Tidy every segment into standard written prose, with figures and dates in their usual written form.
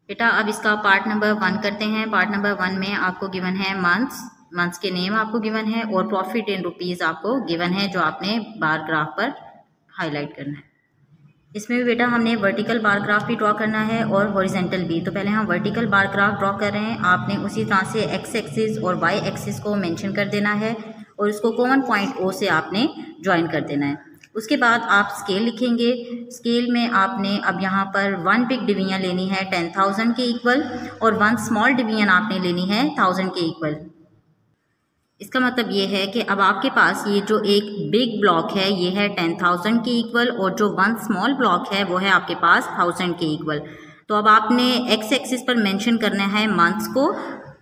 बेटा अब इसका पार्ट नंबर 1 करते हैं। पार्ट नंबर 1 में आपको गिवन है मंथ्स के नेम आपको गिवन है और प्रॉफिट इन रुपीज़ आपको गिवन है, जो आपने बार ग्राफ पर हाईलाइट करना है। इसमें भी बेटा हमने वर्टिकल बार ग्राफ भी ड्रॉ करना है और हॉरिजेंटल भी। तो पहले हम वर्टिकल बार ग्राफ ड्रॉ कर रहे हैं। आपने उसी तरह से एक्स एक्सिस और वाई एक्सिस को मेंशन कर देना है और उसको कॉमन पॉइंट ओ से आपने ज्वाइन कर देना है। उसके बाद आप स्केल लिखेंगे। स्केल में आपने अब यहाँ पर 1 बिग डिवीजन लेनी है 10,000 के इक्वल और 1 स्मॉल डिवीजन आपने लेनी है 1000 के इक्वल। इसका मतलब ये है कि अब आपके पास ये जो एक बिग ब्लॉक है ये है 10,000 के इक्वल और जो 1 स्मॉल ब्लॉक है वो है आपके पास 1000 के इक्वल। तो अब आपने एक्स एक्सिस पर मेंशन करना है मंथ्स को,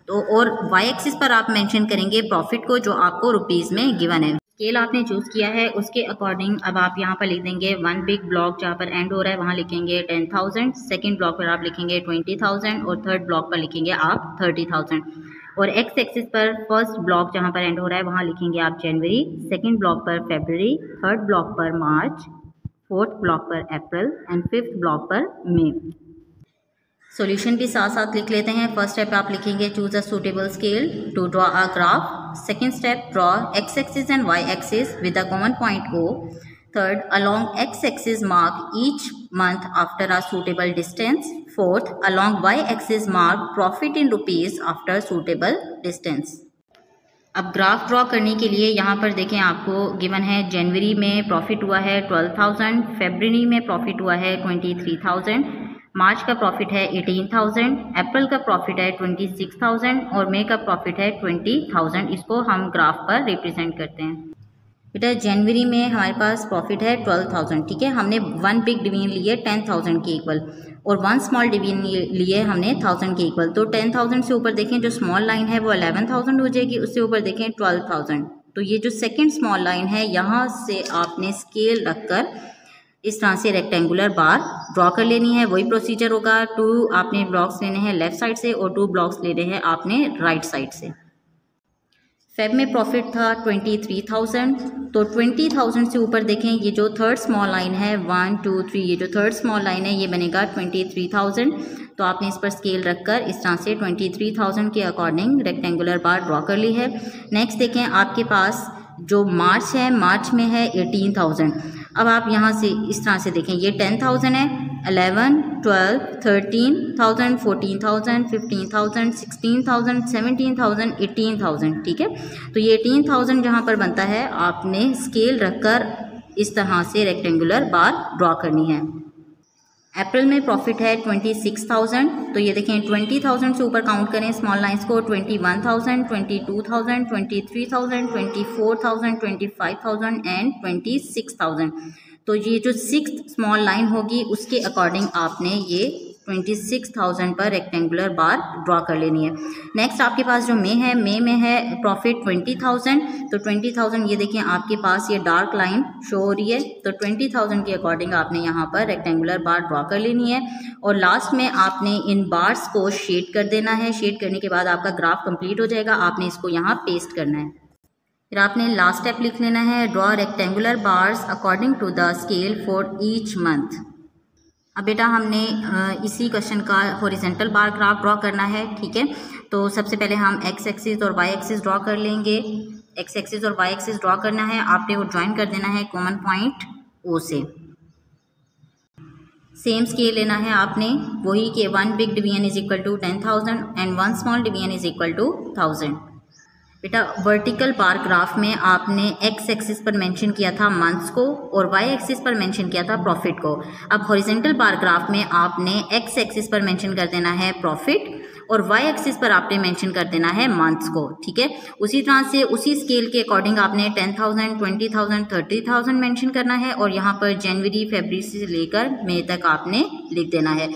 तो और वाई एक्सिस पर आप मेंशन करेंगे प्रॉफिट को, जो आपको रुपीज़ में गिवन है। स्केल आपने चूज़ किया है उसके अकॉर्डिंग अब आप यहाँ पर लिख देंगे 1 बिग ब्लॉक जहाँ पर एंड हो रहा है वहाँ लिखेंगे 10,000, सेकेंड ब्लॉक पर आप लिखेंगे 20,000 और थर्ड ब्लॉक पर लिखेंगे आप 30,000। और एक्स एक्सिस पर फर्स्ट ब्लॉक जहाँ पर एंड हो रहा है वहाँ लिखेंगे आप जनवरी, सेकेंड ब्लॉक पर फरवरी, थर्ड ब्लॉक पर मार्च, फोर्थ ब्लॉक पर अप्रैल एंड फिफ्थ ब्लॉक पर मई। सॉल्यूशन भी साथ साथ लिख लेते हैं। फर्स्ट स्टेप आप लिखेंगे choose a suitable scale to draw a graph. Second step draw X axis and Y axis with a common point O. Third, along x-axis mark each month after a suitable distance. Fourth, along y-axis mark profit in rupees after suitable distance. अब graph draw करने के लिए यहाँ पर देखें आपको given है जनवरी में प्रॉफिट हुआ है 12,000, फरवरी में प्रॉफिट हुआ है 23,000, मार्च का प्रॉफिट है 18,000, अप्रैल का प्रॉफिट है 26,000 और मई का प्रॉफिट है 20,000। इसको हम ग्राफ पर रिप्रेजेंट करते हैं। बेटा जनवरी में हमारे पास प्रॉफिट है 12,000, ठीक है। हमने 1 बिग डिवीजन लिए 10,000 के इक्वल और 1 स्मॉल डिवीजन लिए हमने 1000 के इक्वल। तो 10,000 से ऊपर देखें जो स्मॉल लाइन है वो 11,000 हो जाएगी, उससे ऊपर देखें 12,000। तो ये जो सेकंड स्मॉल लाइन है यहाँ से आपने स्केल रखकर इस तरह से रेक्टेंगुलर बार ड्रॉ कर लेनी है। वही प्रोसीजर होगा। 2 आपने ब्लॉक्स लेने हैं लेफ्ट साइड से और 2 ब्लॉक्स लेने हैं आपने राइट साइड से। फेब में प्रॉफिट था 23,000, तो 20,000 से ऊपर देखें ये जो थर्ड स्मॉल लाइन है 1 2 3, ये जो थर्ड स्मॉल लाइन है ये बनेगा 23,000। तो आपने इस पर स्केल रखकर इस तरह से 23,000 के अकॉर्डिंग रेक्टेंगुलर बार ड्रॉ कर ली है। नेक्स्ट देखें आपके पास जो मार्च है, मार्च में है 18,000। अब आप यहाँ से इस तरह से देखें ये 10,000 है, 11, 12, 13,000, 14,000, 15,000, 16,000, 17,000, 18,000, ठीक है। तो ये 18,000 जहाँ पर बनता है आपने स्केल रखकर इस तरह से रेक्टेंगुलर बार ड्रॉ करनी है। अप्रैल में प्रॉफिट है 26,000, तो ये देखें 20,000 से ऊपर काउंट करें स्मॉल लाइंस को 21,000, 22,000, 23,000, 24,000, 25,000 एंड 26,000। तो ये जो 6th स्मॉल लाइन होगी उसके अकॉर्डिंग आपने ये 26,000 पर रेक्टेंगुलर बार ड्रॉ कर लेनी है। नेक्स्ट आपके पास जो मई में है प्रॉफिट 20,000, तो 20,000 ये देखें आपके पास ये डार्क लाइन शो हो रही है। तो 20,000 के अकॉर्डिंग आपने यहाँ पर रेक्टेंगुलर बार ड्रॉ कर लेनी है और लास्ट में आपने इन बार्स को शेड कर देना है। शेड करने के बाद आपका ग्राफ कंप्लीट हो जाएगा। आपने इसको यहाँ पेस्ट करना है। फिर आपने लास्ट स्टेप लिख लेना है draw rectangular bars according to the scale for each month. अब बेटा हमने इसी क्वेश्चन का हॉरिजेंटल बार ग्राफ ड्रॉ करना है, ठीक है। तो सबसे पहले हम एक्स एक्सिस और वाई एक्सिस ड्रॉ कर लेंगे। एक्स एक्सिस और वाई एक्सिस ड्रॉ करना है, आपने वो ज्वाइन कर देना है कॉमन पॉइंट ओ से। सेम स्केल लेना है आपने, वही कि 1 big division is equal to 10,000 and 1 small division is equal to 1000। बेटा वर्टिकल बार ग्राफ में आपने एक्स एक्सिस पर मेंशन किया था मंथ्स को और वाई एक्सिस पर मेंशन किया था प्रॉफिट को। अब हॉरिजेंटल बार ग्राफ में आपने एक्स एक्सिस पर मेंशन कर देना है प्रॉफिट और वाई एक्सिस पर आपने मेंशन कर देना है मंथ्स को, ठीक है। उसी तरह से उसी स्केल के अकॉर्डिंग आपने 10,000, 20,000, 30,000 मेंशन करना है और यहाँ पर जनवरी फरवरी से लेकर मई तक आपने लिख देना है।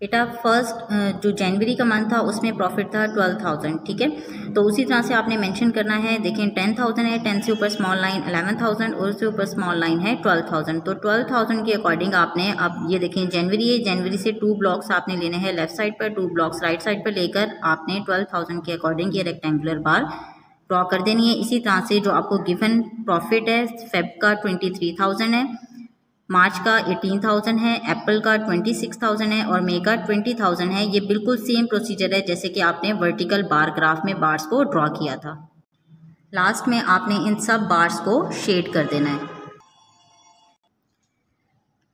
बेटा फर्स्ट जो जनवरी का मंथ था उसमें प्रॉफिट था 12,000, ठीक है। तो उसी तरह से आपने मेंशन करना है। देखें 10,000 है, 10 से ऊपर स्मॉल लाइन 11,000 और उससे ऊपर स्मॉल लाइन है 12,000। तो 12,000 के अकॉर्डिंग आपने अब ये देखें जनवरी है, जनवरी से 2 ब्लॉक्स आपने लेने हैं लेफ्ट साइड पर, 2 ब्लॉक्स राइट साइड पर लेकर आपने 12,000 के अकॉर्डिंग ये रेक्टेंगुलर बार ड्रॉ कर देनी है। इसी तरह से जो आपको गिवन प्रॉफिट है फेब का 23,000 है, मार्च का 18,000 है, अप्रैल का 26,000 है और मई का 20,000 है। ये बिल्कुल सेम प्रोसीजर है जैसे कि आपने वर्टिकल बार ग्राफ में बार्स को ड्रॉ किया था। लास्ट में आपने इन सब बार्स को शेड कर देना है।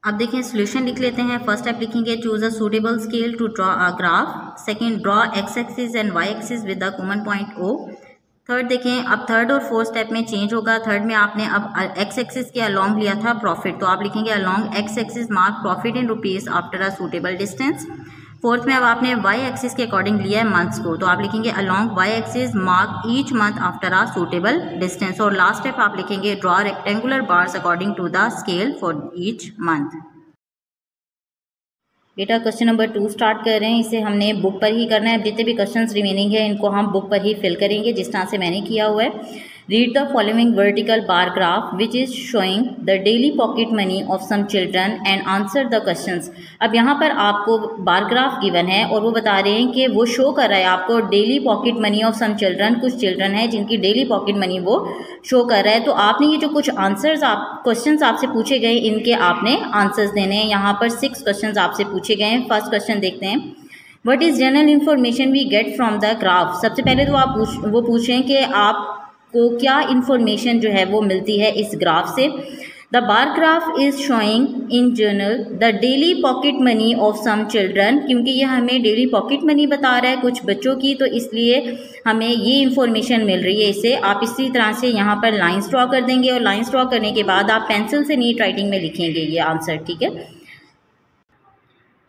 अब देखें सोल्यूशन लिख लेते हैं। फर्स्ट स्टेप लिखेंगे choose a suitable scale to draw a graph. Second draw X axis and Y axis with the common point O. Third देखें अब थर्ड और फोर्थ स्टेप में चेंज होगा। थर्ड में आपने अब एक्स एक्सिस के अलॉन्ग लिया था प्रॉफिट, तो आप लिखेंगे along x axis mark profit in rupees after a suitable distance. Fourth में अब आपने वाई एक्सिस के अकॉर्डिंग लिया है मंथ्स को, तो आप लिखेंगे along Y axis mark each month after a suitable distance. और लास्ट स्टेप आप लिखेंगे draw rectangular bars according to the scale for each month. बेटा क्वेश्चन नंबर 2 स्टार्ट कर रहे हैं। इसे हमने बुक पर ही करना है। जितने भी क्वेश्चंस रिमेनिंग है इनको हम बुक पर ही फिल करेंगे जिस तरह से मैंने किया हुआ है। Read the following vertical bar graph which is showing the daily pocket money of some children and answer the questions. अब यहाँ पर आपको बार ग्राफ गिवन है और वो बता रहे हैं कि वो शो कर रहा है आपको daily pocket money of some children. कुछ चिल्ड्रन है जिनकी डेली पॉकेट मनी वो शो कर रहा है। तो आपने ये जो कुछ आंसर्स क्वेश्चंस आपसे पूछे गए इनके आपने आंसर्स देने हैं। यहाँ पर 6 क्वेश्चंस आपसे पूछे गए हैं। फर्स्ट क्वेश्चन देखते हैं, what is general information we get from the graph. सबसे पहले तो आप वो पूछ रहे हैं कि आपको क्या इन्फॉर्मेशन जो है वो मिलती है इस ग्राफ से। The bar graph is showing in general the daily pocket money of some children, क्योंकि ये हमें डेली पॉकेट मनी बता रहा है कुछ बच्चों की, तो इसलिए हमें ये इन्फॉर्मेशन मिल रही है इससे। आप इसी तरह से यहाँ पर लाइंस ड्रॉ कर देंगे और लाइंस ड्रॉ करने के बाद आप पेंसिल से नीट राइटिंग में लिखेंगे ये आंसर, ठीक है।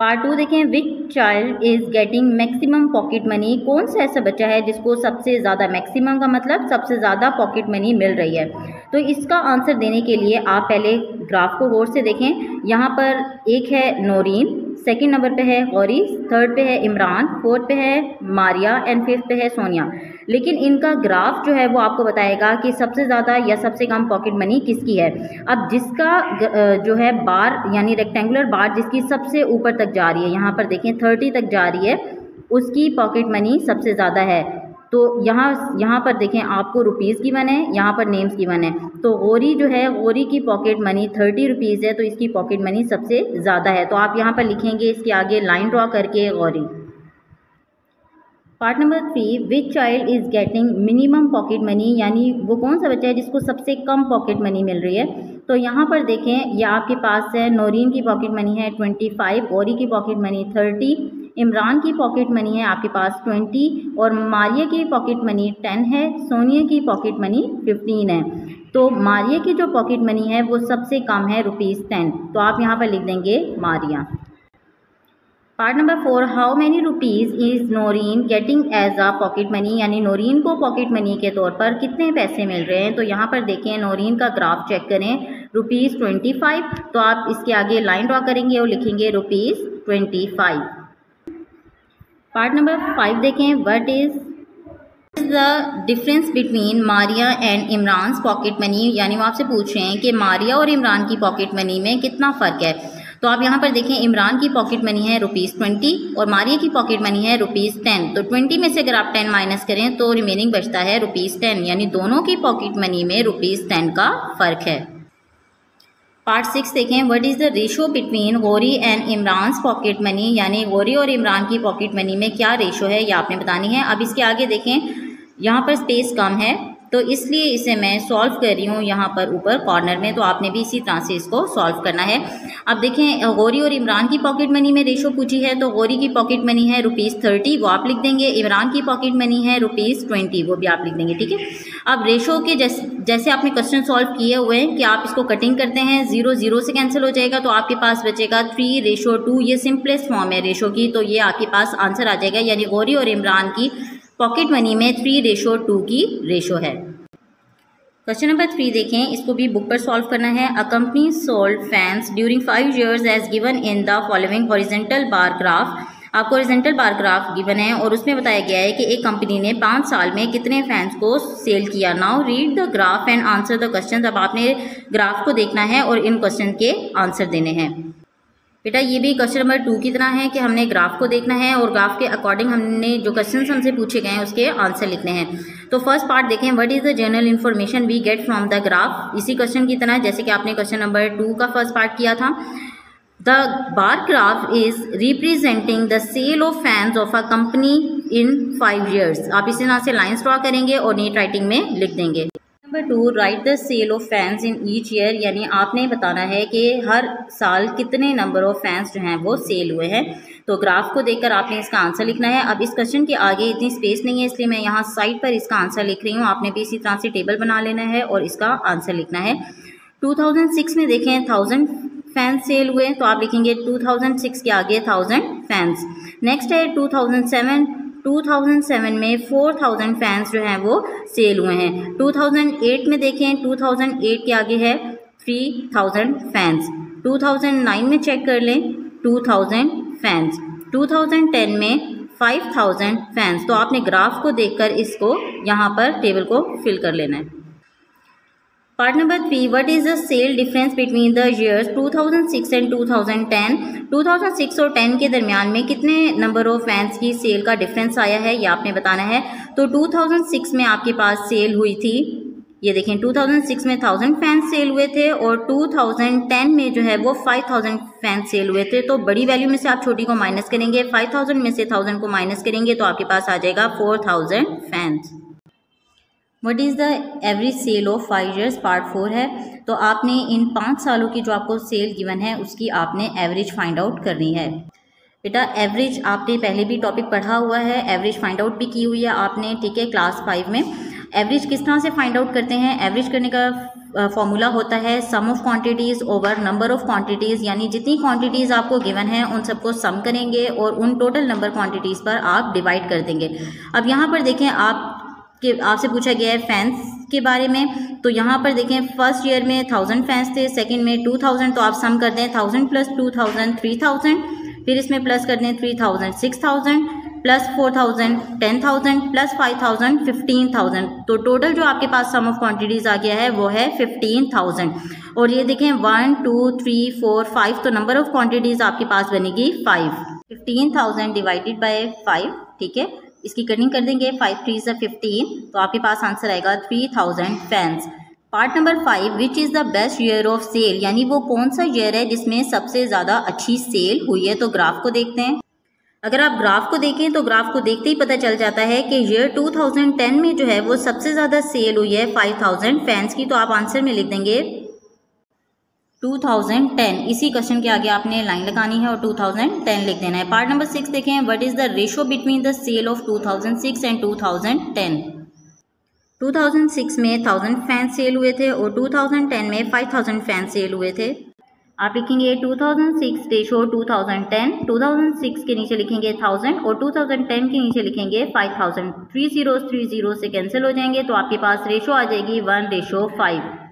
पार्ट 2 देखें, which child is getting maximum pocket money. कौन सा ऐसा बच्चा है जिसको सबसे ज़्यादा, मैक्सिमम का मतलब सबसे ज़्यादा पॉकेट मनी मिल रही है। तो इसका आंसर देने के लिए आप पहले ग्राफ को गौर से देखें। यहाँ पर एक है नौरीन, सेकंड नंबर पे है गौरी, थर्ड पे है इमरान, फोर्थ पे है मारिया एंड फिफ्थ पे है सोनिया। लेकिन इनका ग्राफ जो है वो आपको बताएगा कि सबसे ज़्यादा या सबसे कम पॉकेट मनी किसकी है। अब जिसका जो है बार यानी रेक्टेंगुलर बार जिसकी सबसे ऊपर तक जा रही है, यहाँ पर देखें 30 तक जा रही है, उसकी पॉकेट मनी सबसे ज़्यादा है। तो यहाँ पर देखें आपको रुपीज़ गिवन है, यहाँ पर नेम्स गिवन है। तो गौरी जो है, गौरी की पॉकेट मनी 30 रुपीज़ है, तो इसकी पॉकेट मनी सबसे ज़्यादा है। तो आप यहाँ पर लिखेंगे इसके आगे लाइन ड्रॉ करके Gauri. Part number 3, which child is getting minimum pocket money, यानी वो कौन सा बच्चा है जिसको सबसे कम पॉकेट मनी मिल रही है। तो यहाँ पर देखें ये आपके पास है, नौरीन की पॉकेट मनी है 25, गौरी की पॉकेट मनी 30, इमरान की पॉकेट मनी है आपके पास 20 और मारिया की पॉकेट मनी 10 है, सोनिया की पॉकेट मनी 15 है। तो मारिया की जो पॉकेट मनी है वो सबसे कम है ₹10। तो आप यहाँ पर लिख देंगे Maria. Part number 4, how many rupees is Naureen getting as a pocket money, यानी नौरीन को पॉकेट मनी के तौर पर कितने पैसे मिल रहे हैं। तो यहाँ पर देखें नौरीन का ग्राफ चेक करें, ₹25। तो आप इसके आगे लाइन ड्रॉ करेंगे और लिखेंगे ₹25। पार्ट नंबर 5 देखें, what is the difference between Maria and Imran pocket money, यानी वो आपसे पूछ रहे हैं कि मारिया और इमरान की पॉकेट मनी में कितना फ़र्क है। तो आप यहाँ पर देखें इमरान की पॉकेट मनी है ₹20 और मारिया की पॉकेट मनी है ₹10। तो 20 में से अगर आप 10 माइनस करें तो रिमेनिंग बचता है ₹10, यानी दोनों की पॉकेट मनी में ₹10 का फ़र्क है। पार्ट 6 देखें, what is the ratio between Gauri and Imran pocket money, यानी गौरी और इमरान की पॉकेट मनी में क्या रेशो है ये आपने बतानी है। अब इसके आगे देखें यहाँ पर स्पेस कम है तो इसलिए इसे मैं सॉल्व कर रही हूँ यहाँ पर ऊपर कॉर्नर में, तो आपने भी इसी तरह से इसको सॉल्व करना है। अब देखें गौरी और इमरान की पॉकेट मनी में रेशो पूछी है, तो गौरी की पॉकेट मनी है ₹30, वो आप लिख देंगे। इमरान की पॉकेट मनी है ₹20, वो भी आप लिख देंगे, ठीक है। अब रेशो के जैसे आपने क्वेश्चन सॉल्व किए हुए हैं कि आप इसको कटिंग करते हैं, 0 0 से कैंसिल हो जाएगा, तो आपके पास बचेगा 3:2। ये सिंपलेस्ट फॉर्म है रेशो की, तो ये आपके पास आंसर आ जाएगा, यानी गौरी और इमरान की पॉकेट मनी में 3:2 की रेशो है। क्वेश्चन नंबर 3 देखें, इसको भी बुक पर सॉल्व करना है। A company sold fans during 5 years as given in the following horizontal bar graph. आपको हॉरिजॉन्टल बार ग्राफ गिवन है और उसमें बताया गया है कि एक कंपनी ने 5 साल में कितने फैंस को सेल किया। Now read the graph and answer the question. अब आपने ग्राफ को देखना है और इन क्वेश्चन के आंसर देने हैं। बेटा ये भी क्वेश्चन नंबर 2 की तरह है कि हमने ग्राफ को देखना है और ग्राफ के अकॉर्डिंग हमने जो क्वेश्चन हमसे पूछे गए हैं उसके आंसर लिखने हैं। तो फर्स्ट पार्ट देखें, what is the general information we get from the graph. इसी क्वेश्चन की तरह जैसे कि आपने क्वेश्चन नंबर 2 का फर्स्ट पार्ट किया था। The bar graph is representing the sale of fans of a company in 5 years। आप इसी तरह से लाइन्स ड्रॉ करेंगे और नीट राइटिंग में लिख देंगे। Number 2, write the sale of fans in each year, यानी आपने बताना है कि हर साल कितने नंबर ऑफ फैंस जो हैं वो सेल हुए हैं। तो ग्राफ को देखकर आपने इसका आंसर लिखना है। अब इस क्वेश्चन के आगे इतनी स्पेस नहीं है इसलिए मैं यहाँ साइड पर इसका आंसर लिख रही हूँ। आपने भी इसी तरह से टेबल बना लेना है और इसका आंसर लिखना है। 2006 में देखें 1000 फैंस सेल हुए, तो आप लिखेंगे 2006 के आगे 1000 फैंस। नेक्स्ट है 2007 में 4000 फैंस जो हैं वो सेल हुए हैं। 2008 में देखें 2008 के आगे है 3000 फैंस। 2009 में चेक कर लें 2000 फैंस। 2010 में 5000 फैंस। तो आपने ग्राफ को देखकर इसको यहाँ पर टेबल को फिल कर लेना है। Part number 3, what is the sale difference between the years 2006 and 2010। 2006 और 10 के दरमियान में कितने नंबर ऑफ फैंस की सेल का डिफरेंस आया है ये आपने बताना है। तो 2006 में आपके पास सेल हुई थी, ये देखें 2006 में 1000 फैंस सेल हुए थे और 2010 में जो है वो 5000 फैंस सेल हुए थे। तो बड़ी वैल्यू में से आप छोटी को माइनस करेंगे, 5000 में से 1000 को माइनस करेंगे तो आपके पास आ जाएगा 4000 fans. What is the average sale of 5 years, part 4 है। तो आपने इन 5 सालों की जो आपको सेल गिवन है उसकी आपने एवरेज फाइंड आउट करनी है। बेटा एवरेज आपने पहले भी टॉपिक पढ़ा हुआ है, एवरेज फाइंड आउट भी की हुई है आपने, ठीक है, क्लास 5 में। एवरेज किस तरह से फाइंड आउट करते हैं? एवरेज करने का फॉर्मूला होता है sum of quantities over number of quantities, यानी जितनी क्वांटिटीज़ आपको गिवन है उन सबको सम करेंगे और उन टोटल नंबर क्वांटिटीज़ पर आप डिवाइड कर देंगे। अब यहाँ पर देखें आपसे पूछा गया है फैंस के बारे में, तो यहाँ पर देखें फर्स्ट ईयर में 1000 फैंस थे, सेकंड में 2000, तो आप सम कर दें 1000 प्लस 2000 3000, फिर इसमें प्लस कर दें 3000 6000 प्लस 4000 10000 प्लस 5000 15000। तो टोटल जो आपके पास सम ऑफ क्वांटिटीज़ आ गया है वो है 15000। और ये देखें 1 2 3 4 5, तो नंबर ऑफ क्वांटिटीज़ आपके पास बनेगी 5। 15000 डिवाइडेड बाय 5, ठीक है, इसकी कटिंग कर देंगे, 5 3 से 15, तो आपके पास आंसर आएगा 3000 fans. Part number 5, which is the best year of sale, यानी वो कौन सा ईयर है जिसमें सबसे ज़्यादा अच्छी सेल हुई है। तो ग्राफ को देखते हैं। अगर आप ग्राफ को देखें तो ग्राफ को देखते ही पता चल जाता है कि ईयर 2010 में जो है वो सबसे ज़्यादा सेल हुई है 5000 फैंस की। तो आप आंसर में लिख देंगे 2010। इसी क्वेश्चन के आगे आपने लाइन लगानी है और 2010 लिख देना है। पार्ट नंबर 6 देखें, what is the ratio between the sale of 2006 and 2010। 2006 में 1000 फैंस सेल हुए थे और 2010 में 5000 फैंस सेल हुए थे। आप लिखेंगे 2006 रेशो 2010, 2006 के नीचे लिखेंगे 1000 और 2010 के नीचे लिखेंगे 5000। 3 zeros से कैंसिल हो जाएंगे तो आपके पास रेशो आ जाएगी 1:5।